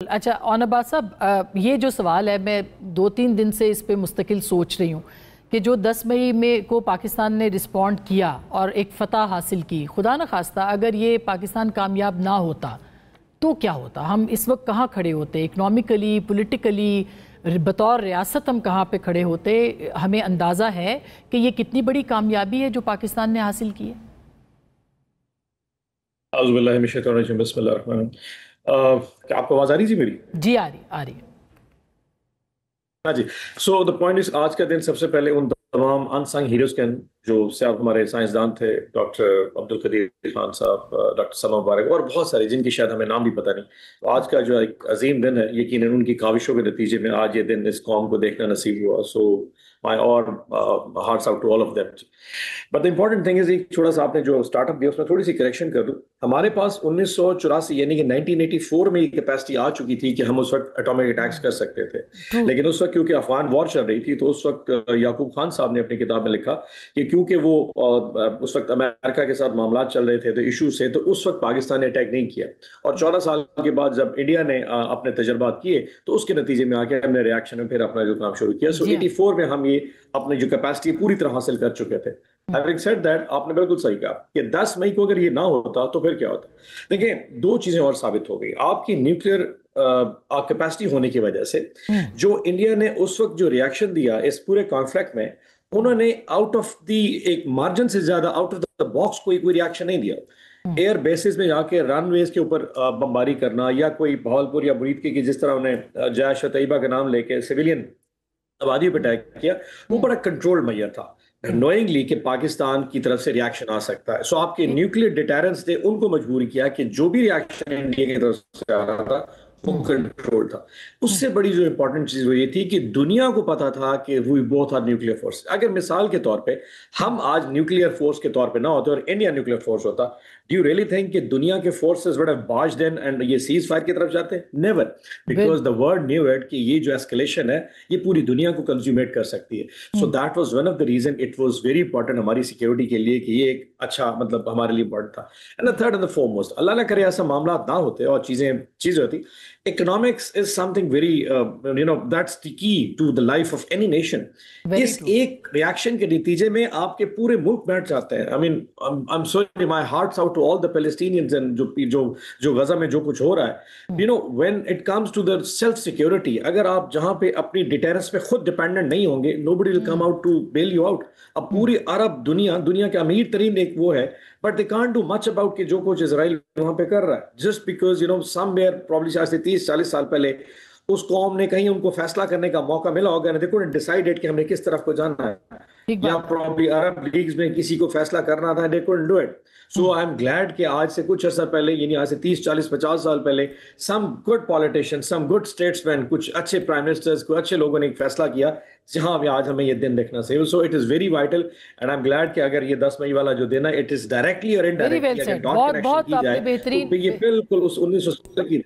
اچھا اون عباس صاحب، یہ جو سوال ہے میں 2-3 دن سے اس پہ مستقل سوچ رہی ہوں کہ جو 10 مئی میں کو پاکستان نے رسپونڈ کیا اور ایک فتح حاصل کی، خدا نخواستہ اگر یہ پاکستان کامیاب نہ ہوتا تو کیا ہوتا؟ ہم اس وقت کہاں کھڑے ہوتے؟ اکنامیکلی، پولیٹیکلی، بطور ریاست ہم کہاں پہ کھڑے ہوتے؟ ہمیں اندازہ ہے کہ یہ کتنی بڑی کامیابی ہے جو پاکستان نے حاصل کی ہے؟ اعوذ باللہ من الشیطان الرجیم، بسم اللہ الرحمن الرحیم۔ کیا آپ کو آواز آ رہی تھی میری؟ جی آ رہی ہے۔ ہاں جی، سو دا پوائنٹ از، آج کا دن سب سے پہلے ان تمام انسنگ ہیروز کے جو ہمارے سائنسدان تھے، ڈاکٹر عبدالقدیر خان صاحب، ڈاکٹر سلمہ مبارک اور بہت سارے جن کی شاید ہمیں نام بھی پتہ نہیں، تو آج کا جو ایک عظیم دن ہے، یقیناً ان کی کاوشوں کے نتیجے میں آج یہ دن اس قوم کو دیکھنا نصیب ہوا۔ So my our hearts out to all of them. But the important thing is, ایک تھوڑا سا آپ نے جو اسٹارٹ اپ دیا اس میں تھوڑی سی کریکشن کر دوں۔ ہمارے پاس 1984 یعنی کہ 1984 میں یہ کیپیسٹی آ چکی تھی کہ ہم اس وقت اٹامک اٹیکس کر سکتے تھے، لیکن اس وقت کیونکہ افغان وار چل رہی تھی تو اس وقت یعقوب خان صاحب نے اپنی کتاب میں لکھا کہ کیونکہ وہ اس وقت امریکہ کے ساتھ معاملات چل رہے تھے تو ایشوز تھے، تو اس وقت پاکستان نے اٹیک نہیں کیا، اور 14 سال کے بعد جب انڈیا نے اپنے تجربات کیے تو اس کے نتیجے میں آ کے ہم نے ریاکشن میں پھر اپنا جو کام شروع کیا۔ سو 84 میں ہم یہ اپنی جو کیپیسٹی پوری طرح حاصل کر چکے تھے۔ Having said that، آپ نے بالکل صحیح کہا کہ 10 مئی کو اگر یہ نہ ہوتا تو پھر کیا ہوتا؟ دیکھیں، دو چیزیں اور ثابت ہو گئی۔ آپ کی نیوکلیئر کیپیسٹی ہونے کی وجہ سے جو انڈیا نے اس وقت جو ریاکشن دیا اس پورے کانفلکٹ میں، انہوں نے آؤٹ آف دی ایک مارجن سے زیادہ آؤٹ آف دا باکس کوئی ریاکشن نہیں دیا۔ ایئر بیسز میں جا کے رن ویز کے اوپر بمباری کرنا، یا کوئی بہاولپور یا برید کی جس طرح انہیں جیش طیبہ کا نام لے کے سویلین آبادی پہ اٹیک کیا، وہ بڑا کنٹرول میئر تھا، نوئنگلی کہ پاکستان کی طرف سے ریاکشن آ سکتا ہے۔ سو آپ کے نیوکلیئر ڈیٹرنس نے ان کو مجبور کیا کہ جو بھی ریاکشن انڈیا کی طرف سے آ رہا تھا وہ کنٹرول تھا۔ اس سے بڑی جو امپورٹنٹ چیز وہ یہ تھی کہ دنیا کو پتا تھا کہ we both are nuclear force. اگر مثال کے طور پہ ہم آج نیوکلیئر فورس کے طور پہ نہ ہوتے اور انڈیا نیوکلیئر فورس ہوتا، ڈو یو ریئلی تھنک کہ دنیا کے forces would have budged in and یہ سیز فائر کی طرف جاتے؟ Never, because the world knew it کہ یہ جو ایسکلیشن ہے یہ پوری دنیا کو کنزیومیٹ کر سکتی ہے۔ So that was one of the reason, it was very important ہماری سیکورٹی کے لیے کہ یہ ایک اچھا مطلب ہمارے لیے امپورٹنٹ تھا۔ And the third and the foremost, اللہ نہ کرے ایسا معاملات نہ ہوتے اور چیزیں ہوتی، economics is something very that's the key to the life of any nation۔ اس ایک ریاکشن کے نتیجے میں آپ کے پورے ملک بیٹھ جاتے ہیں۔ I mean I'm sorry, my heart's out to all the Palestinians and جو غزہ میں جو کچھ ہو رہا ہے، when it comes to the self security، اگر آپ جہاں پہ اپنی ڈیٹرنس پہ خود ڈیپینڈنٹ نہیں ہوں گے، nobody will come out to bail you out۔ اب پوری عرب دنیا کے امیر ترین ایک وہ ہے، but they can't do much about کہ جو کچھ اسرائیل وہاں پہ کر رہا ہے، just because somewhere probably آج سے 30-40 سال پہلے اس قوم نے کہیں ان کو فیصلہ کرنے کا موقع ملا ہوگا، they couldn't decide کہ ہمیں کس طرف کو جانا ہے، یا probably عرب لیگز میں کسی کو فیصلہ کرنا تھا، they couldn't do it۔ So I'm glad کہ آج سے کچھ عرصہ پہلے، یعنی آج سے 30-40-50 سال پہلے، some good politicians، some good statesmen، کچھ اچھے پرائم منسٹرز، کچھ اچھے لوگوں نے ایک فیصلہ کیا جہاں بھی آج ہمیں یہ دن دیکھنا چاہیے۔ So it is very vital and I'm glad کہ اگر یہ 10 مئی والا جو دن ہے it is directly or indirectly اگر ڈاٹ کنیکشن کی جائے تو یہ بالکل اس 1970 کی